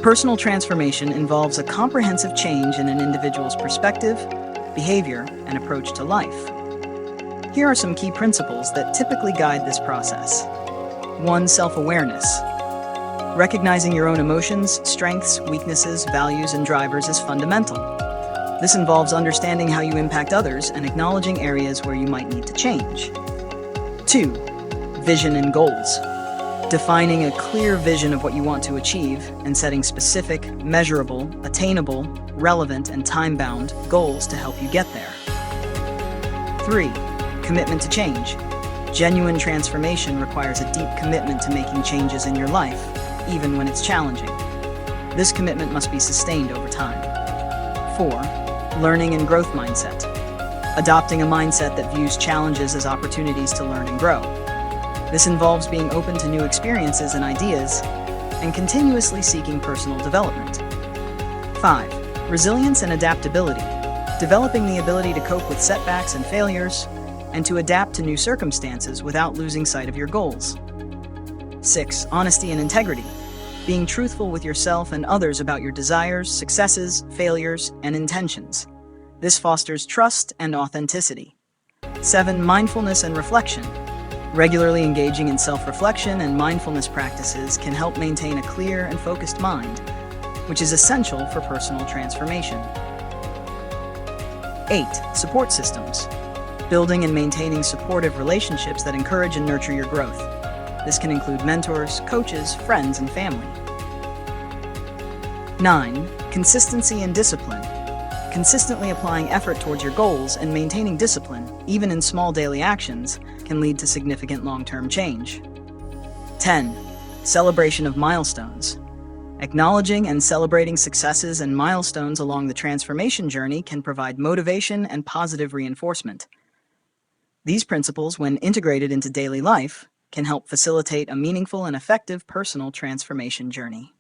Personal transformation involves a comprehensive change in an individual's perspective, behavior, and approach to life. Here are some key principles that typically guide this process. 1. Self-awareness. Recognizing your own emotions, strengths, weaknesses, values, and drivers is fundamental. This involves understanding how you impact others and acknowledging areas where you might need to change. 2. Vision and goals. Defining a clear vision of what you want to achieve and setting specific, measurable, attainable, relevant, and time-bound goals to help you get there. 3. Commitment to change. Genuine transformation requires a deep commitment to making changes in your life, even when it's challenging. This commitment must be sustained over time. 4. Learning and growth mindset. Adopting a mindset that views challenges as opportunities to learn and grow. This involves being open to new experiences and ideas, and continuously seeking personal development. 5. Resilience and adaptability. Developing the ability to cope with setbacks and failures, and to adapt to new circumstances without losing sight of your goals. 6. Honesty and integrity. Being truthful with yourself and others about your desires, successes, failures, and intentions. This fosters trust and authenticity. 7. Mindfulness and reflection. Regularly engaging in self-reflection and mindfulness practices can help maintain a clear and focused mind, which is essential for personal transformation. 8. Support systems. Building and maintaining supportive relationships that encourage and nurture your growth. This can include mentors, coaches, friends, and family. 9. Consistency and discipline. Consistently applying effort towards your goals and maintaining discipline, even in small daily actions, can lead to significant long-term change. 10. Celebration of milestones. Acknowledging and celebrating successes and milestones along the transformation journey can provide motivation and positive reinforcement. These principles, when integrated into daily life, can help facilitate a meaningful and effective personal transformation journey.